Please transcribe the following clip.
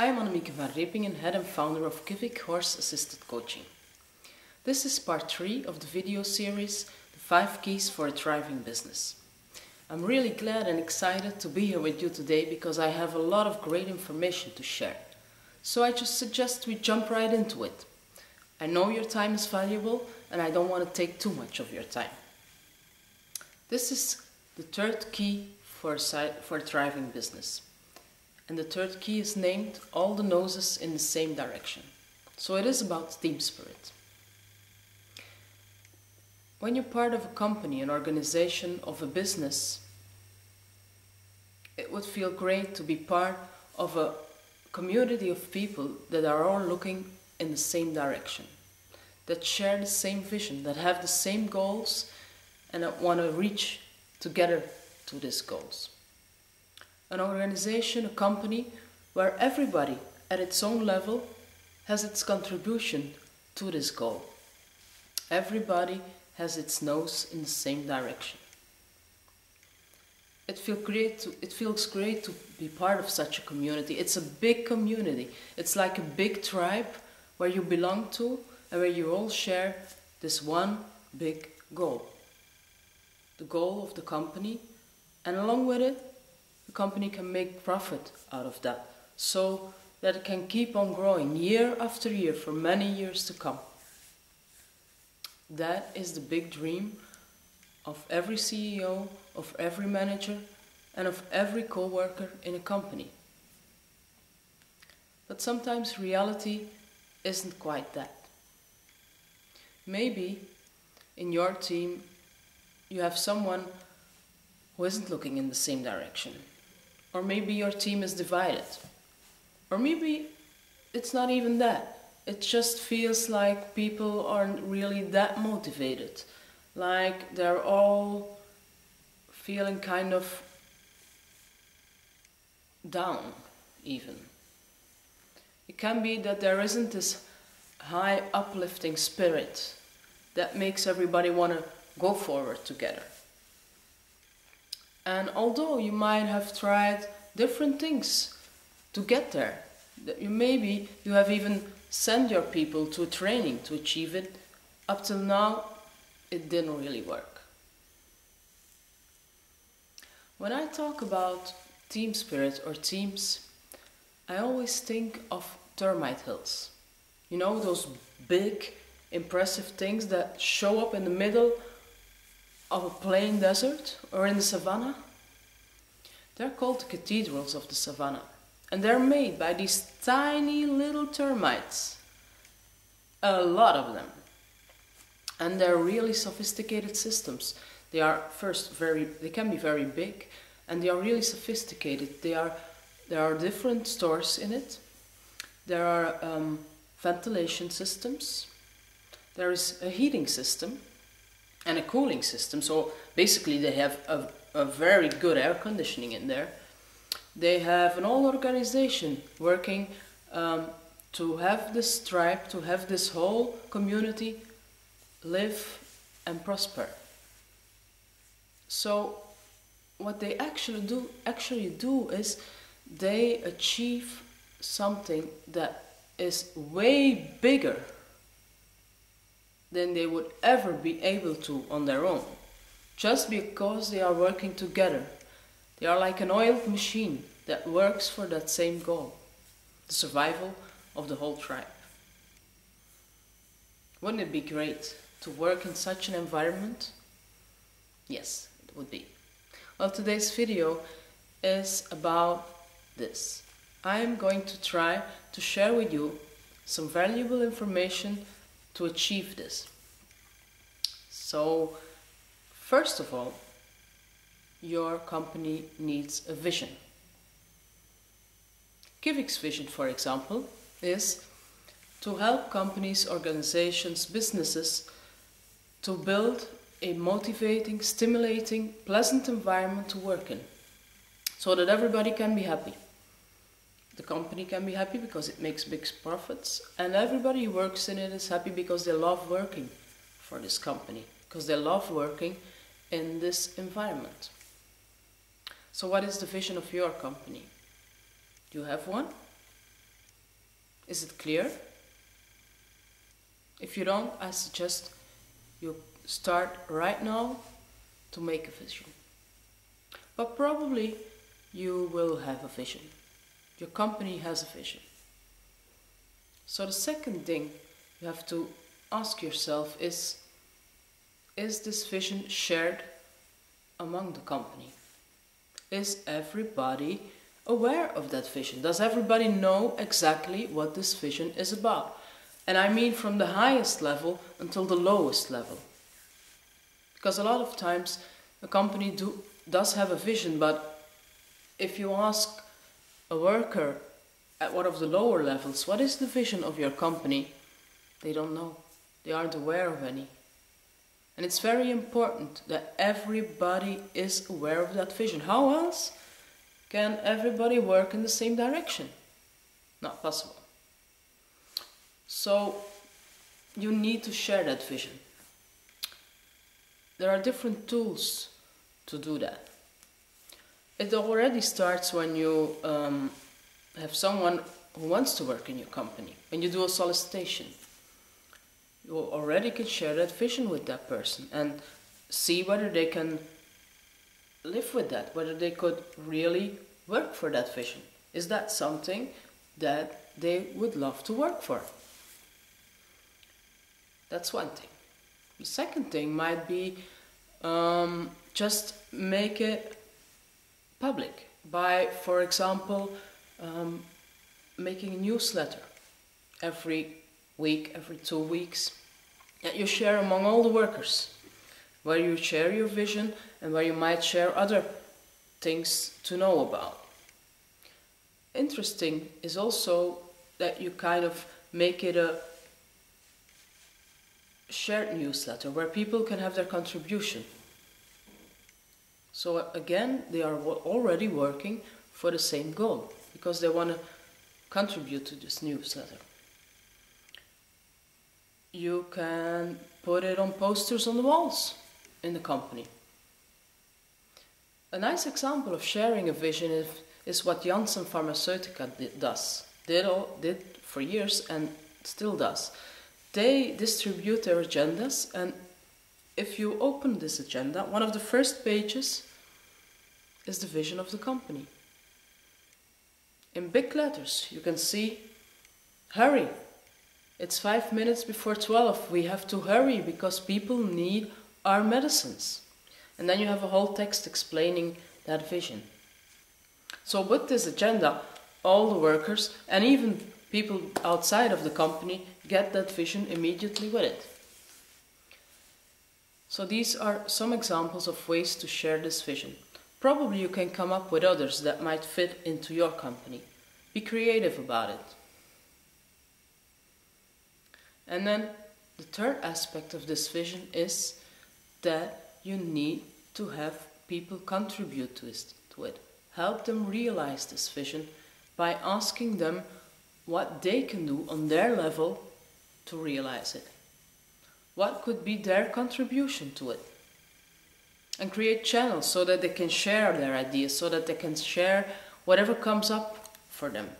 I am Annemieken Van Reepingen, head and founder of Kivik Horse Assisted Coaching. This is part 3 of the video series, The 5 Keys for a Thriving Business. I'm really glad and excited to be here with you today because I have a lot of great information to share. So I just suggest we jump right into it. I know your time is valuable and I don't want to take too much of your time. This is the third key for a thriving business. And the third key is named all the noses in the same direction. So it is about team spirit. When you're part of a company, an organization, of a business, it would feel great to be part of a community of people that are all looking in the same direction, that share the same vision, that have the same goals and that want to reach together to these goals. An organization, a company, where everybody at its own level has its contribution to this goal. Everybody has its nose in the same direction. It feels great to be part of such a community. It's a big community. It's like a big tribe where you belong to and where you all share this one big goal. The goal of the company, and along with it, the company can make profit out of that, so that it can keep on growing year after year for many years to come. That is the big dream of every CEO, of every manager, and of every co-worker in a company. But sometimes reality isn't quite that. Maybe in your team you have someone who isn't looking in the same direction. Or maybe your team is divided. Or maybe it's not even that. It just feels like people aren't really that motivated. Like they're all feeling kind of down even. It can be that there isn't this high uplifting spirit that makes everybody want to go forward together. And although you might have tried different things to get there, maybe you have even sent your people to a training to achieve it, up till now it didn't really work. When I talk about team spirit or teams, I always think of termite hills. You know, those big, impressive things that show up in the middle of a plain desert or in the savannah. They're called the cathedrals of the savannah, and they're made by these tiny little termites, a lot of them, and they're really sophisticated systems. They are they can be very big, and they are really sophisticated. There are different stores in it. There are ventilation systems. There is a heating system and a cooling system, so basically they have a very good air conditioning in there. They have an whole organization working to have this tribe, to have this whole community live and prosper. So what they actually do is they achieve something that is way bigger than they would ever be able to on their own, just because they are working together. They are like an oiled machine that works for that same goal, the survival of the whole tribe. Wouldn't it be great to work in such an environment? Yes, it would be. Well, today's video is about this. I am going to try to share with you some valuable information to achieve this. So, first of all, your company needs a vision. Kivik's vision, for example, is to help companies, organizations, businesses to build a motivating, stimulating, pleasant environment to work in, so that everybody can be happy. The company can be happy because it makes big profits, and everybody who works in it is happy because they love working for this company, because they love working in this environment. So what is the vision of your company? Do you have one? Is it clear? If you don't, I suggest you start right now to make a vision. But probably you will have a vision. Your company has a vision. So the second thing you have to ask yourself is this vision shared among the company? Is everybody aware of that vision? Does everybody know exactly what this vision is about? And I mean from the highest level until the lowest level. Because a lot of times a company does have a vision, but if you ask a worker at one of the lower levels, what is the vision of your company? They don't know. They aren't aware of any. And it's very important that everybody is aware of that vision. How else can everybody work in the same direction? Not possible. So you need to share that vision. There are different tools to do that. It already starts when you have someone who wants to work in your company. When you do a solicitation, you already can share that vision with that person and see whether they can live with that, whether they could really work for that vision. Is that something that they would love to work for? That's one thing. The second thing might be just make it public by, for example, making a newsletter every week, every 2 weeks, that you share among all the workers, where you share your vision and where you might share other things to know about. Interesting is also that you kind of make it a shared newsletter where people can have their contribution. So again, they are already working for the same goal because they want to contribute to this newsletter. You can put it on posters on the walls in the company. A nice example of sharing a vision is what Janssen Pharmaceutica did for years and still does. They distribute their agendas, and if you open this agenda, one of the first pages is the vision of the company. In big letters, you can see, hurry, it's 5 minutes before 12, we have to hurry because people need our medicines. And then you have a whole text explaining that vision. So with this agenda, all the workers and even people outside of the company get that vision immediately with it. So these are some examples of ways to share this vision. Probably you can come up with others that might fit into your company. Be creative about it. And then the third aspect of this vision is that you need to have people contribute to it. Help them realize this vision by asking them what they can do on their level to realize it. What could be their contribution to it? And create channels so that they can share their ideas, so that they can share whatever comes up for them.